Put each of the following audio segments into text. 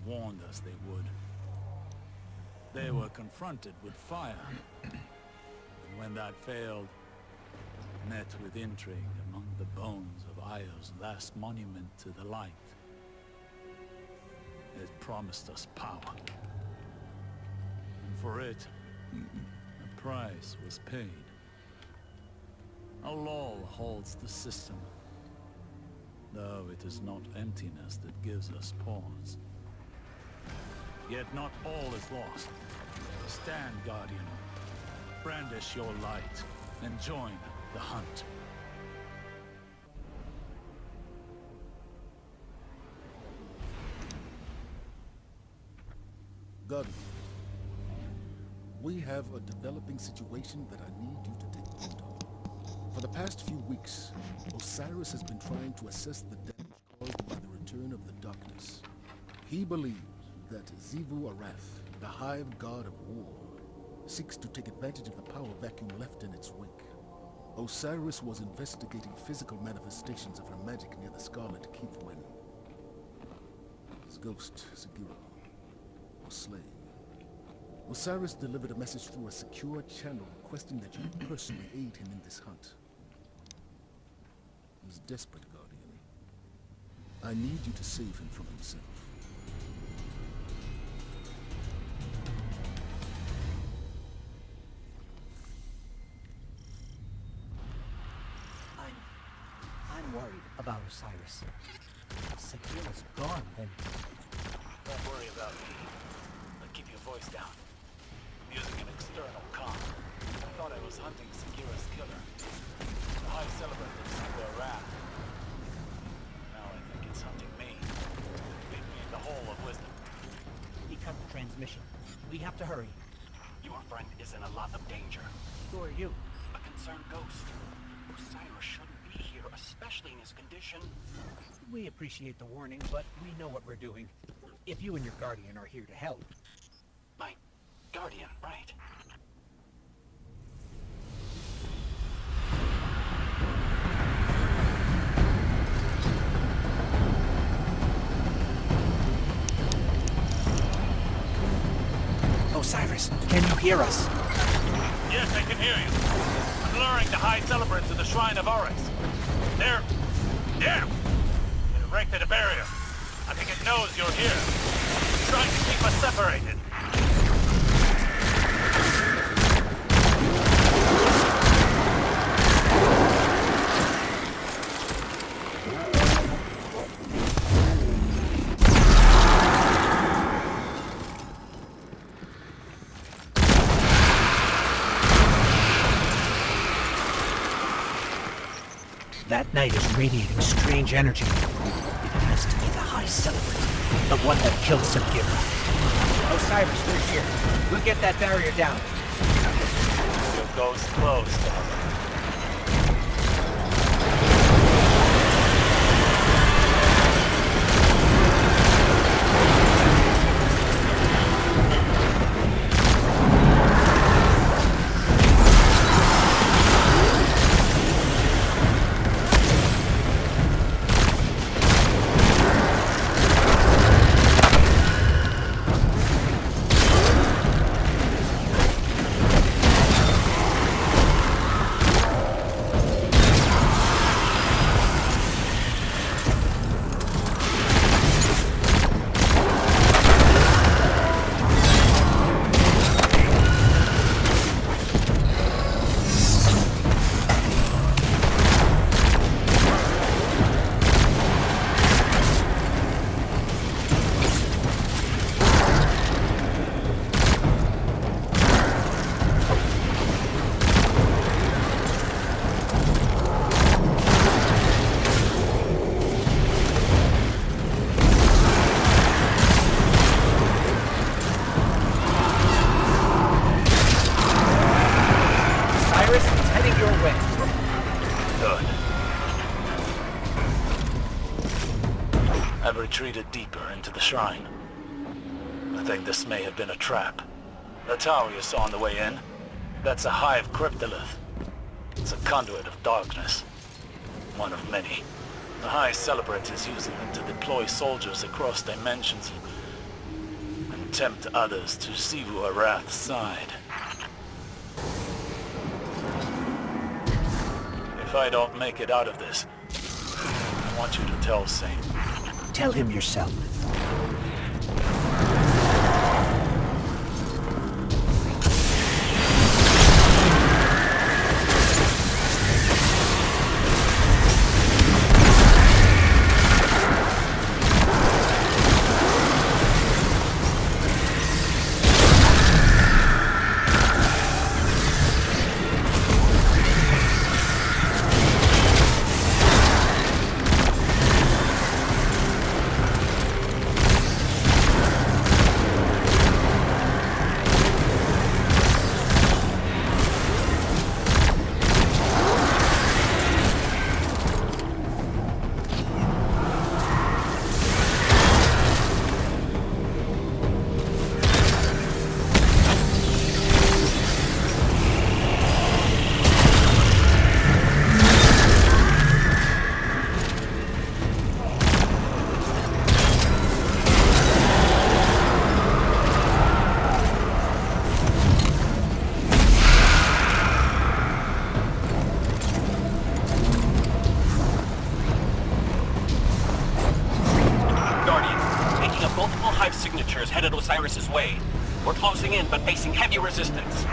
warned us they would. They were confronted with fire. And when that failed, met with intrigue among the bones of Io's last monument to the light. It promised us power. And for it, a price was paid. A lull holds the system, though it is not emptiness that gives us pause. Yet not all is lost. Stand, Guardian. Brandish your light and join the hunt. Guardian, we have a developing situation that I need you to take note of. For the past few weeks, Osiris has been trying to assess the damage caused by the return of the darkness. He believes that Xivu Arath, the Hive God of War, seeks to take advantage of the power vacuum left in its wake. Osiris was investigating physical manifestations of her magic near the Scarlet Keith when his ghost, Segura, was slain. Osiris delivered a message through a secure channel requesting that you personally aid him in this hunt. He's desperate, Guardian. I need you to save him from himself. I'm worried about Osiris. Segura's gone, then. Don't worry about me. I'll keep your voice down. I'm using an external comm. I thought I was hunting Segura's killer. The High Celebrant is somewhere around. Now I think it's hunting me. Leave me in the hole of wisdom. He cut the transmission. We have to hurry. Your friend is in a lot of danger. Who are you? A concerned ghost. Osiris shouldn't be here, especially in his condition. We appreciate the warning, but we know what we're doing. If you and your guardian are here to help. My guardian, right? Osiris, can you hear us? Yes, I can hear you. I'm luring the High Celebrant to the Shrine of Oryx. There! It erected a barrier. I think it knows you're here. It's trying to keep us separated. That night is radiating strange energy. It has to be the High Celebrant, the one that killed Segura. Osiris, we're here. We'll get that barrier down. Your ghost close, Father. I've retreated deeper into the shrine. I think this may have been a trap. The tower you saw on the way in, that's a hive cryptolith. It's a conduit of darkness. One of many. The High Celebrant is using them to deploy soldiers across dimensions. tempt others to Sivu Arath's side. If I don't make it out of this, I want you to tell Saint. Tell him yourself. Headed Osiris's way. We're closing in, but facing heavy resistance.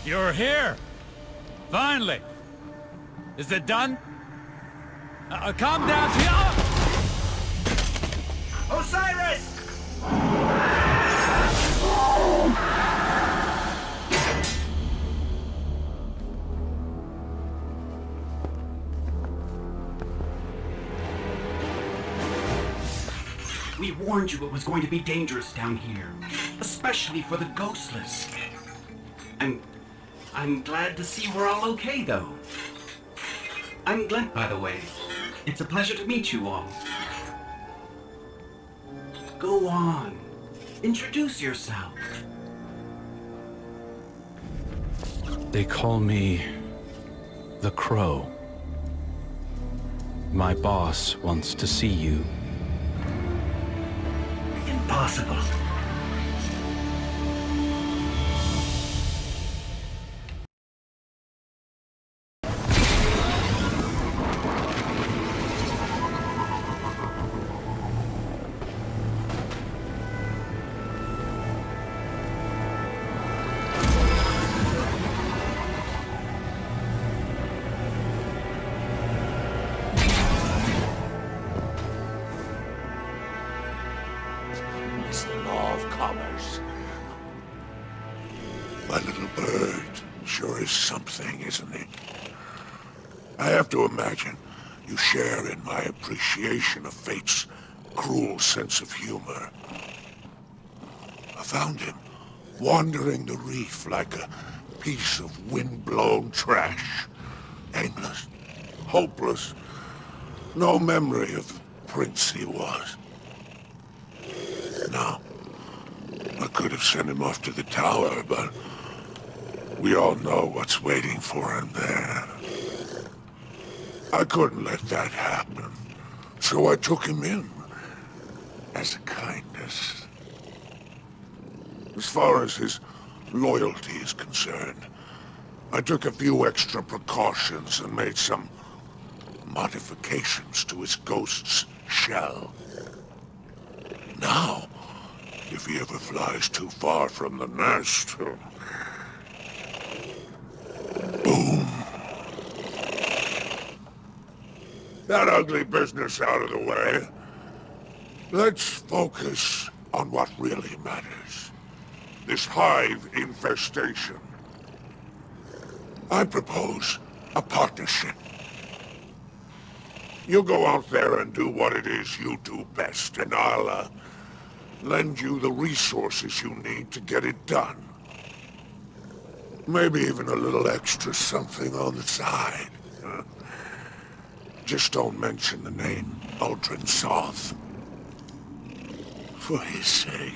You're here! Finally! Is it done? Calm down, Osiris! We warned you it was going to be dangerous down here, especially for the ghostless. I'm glad to see we're all okay, though. I'm Glent, by the way. It's a pleasure to meet you all. Go on. Introduce yourself. They call me the Crow. My boss wants to see you. Impossible. It's the law of commerce. My little bird sure is something, isn't it? I have to imagine you share in my appreciation of fate's cruel sense of humor. I found him wandering the reef like a piece of wind-blown trash. Aimless, hopeless, no memory of the prince he was. Now, I could have sent him off to the tower, but we all know what's waiting for him there. I couldn't let that happen, so I took him in as a kindness. As far as his loyalty is concerned, I took a few extra precautions and made some modifications to his ghost's shell. Now, if if he ever flies too far from the nest. Boom. That ugly business out of the way. Let's focus on what really matters. This hive infestation. I propose a partnership. You go out there and do what it is you do best, and I'll, lend you the resources you need to get it done. Maybe even a little extra something on the side. Just don't mention the name Uldren Soth. For his sake.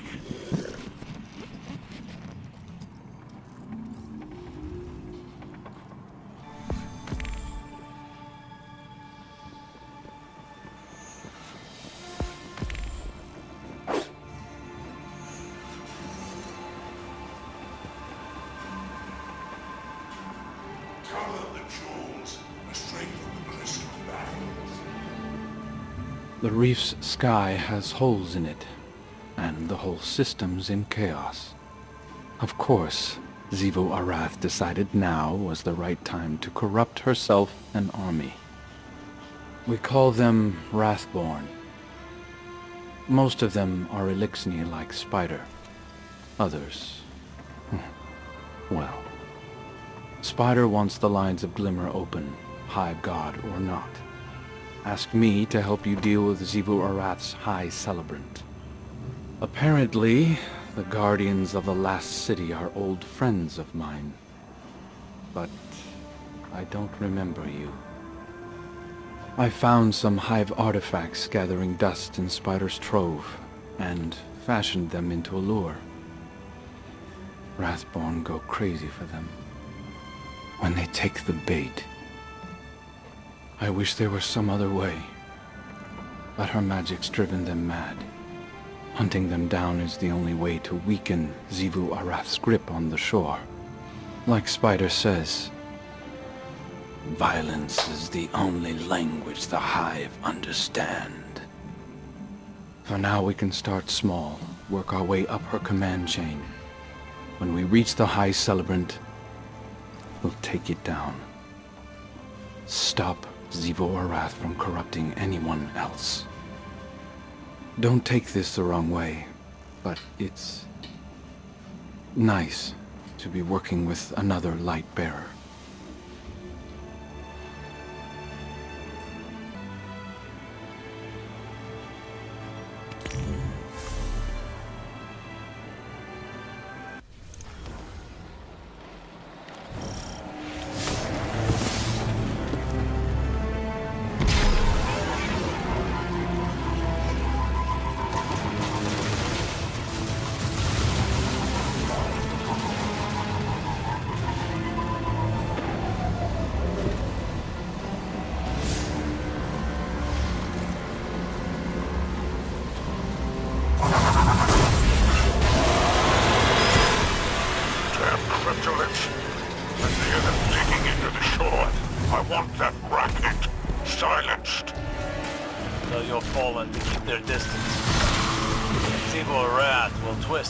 The reef's sky has holes in it, and the whole system's in chaos. Of course, Xivu Arath decided now was the right time to corrupt herself and army. We call them Wraithborn. Most of them are Elixni like Spider. Others... well... Spider wants the lines of Glimmer open, Hive God or not. Asked me to help you deal with Xivu Arath's High Celebrant. Apparently, the Guardians of the Last City are old friends of mine. But I don't remember you. I found some Hive artifacts gathering dust in Spider's trove, and fashioned them into a lure. Wraithborn go crazy for them. When they take the bait. I wish there was some other way. But her magic's driven them mad. Hunting them down is the only way to weaken Xivu Arath's grip on the shore. Like Spider says, violence is the only language the Hive understand. For now we can start small, work our way up her command chain. When we reach the High Celebrant, we'll take it down. Stop Xivu Arath from corrupting anyone else. Don't take this the wrong way, but it's nice to be working with another light bearer.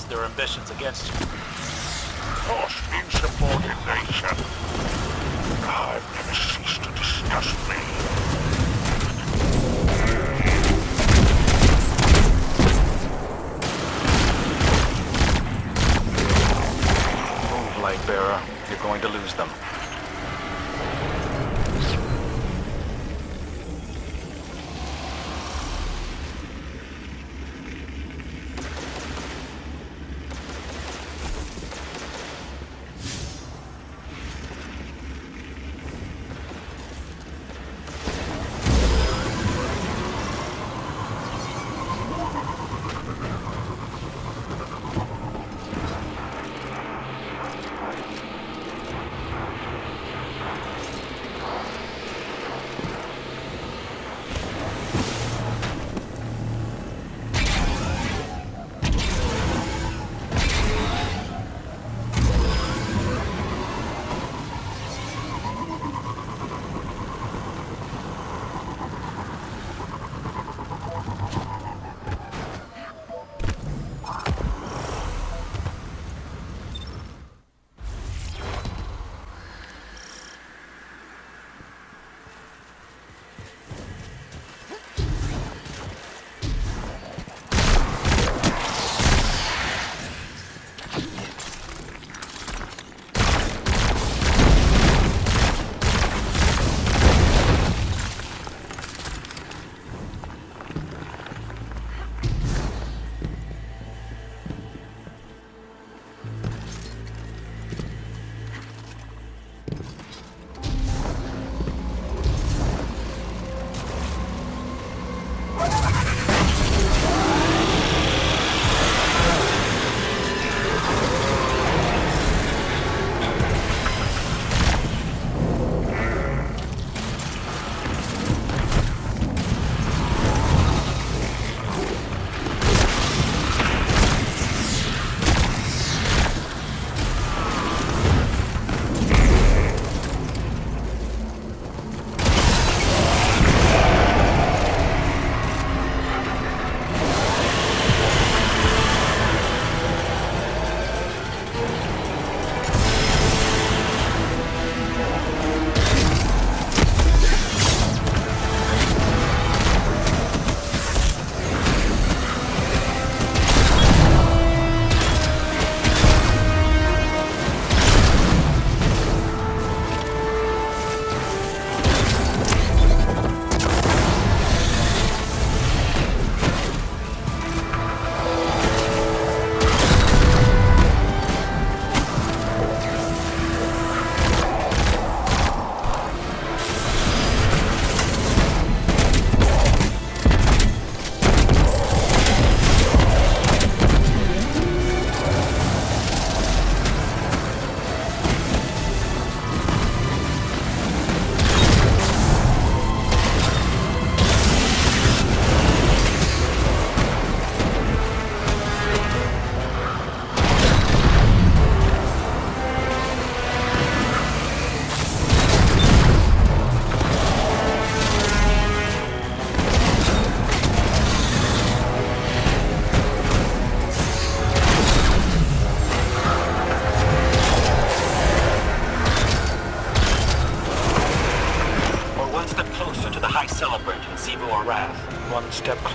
Their ambitions against you. Lost insubordination. I've never ceased to disgust me. Move, Lightbearer. You're going to lose them.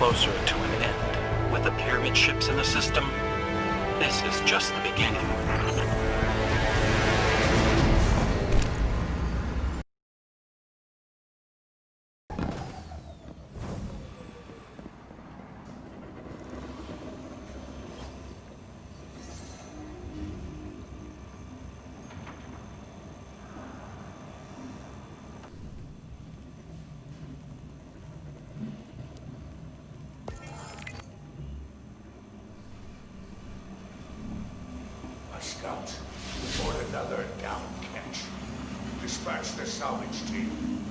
closer to an end. With the pyramid ships in the system, this is just the beginning. A scout. Or another down catch. Dispatch the salvage team.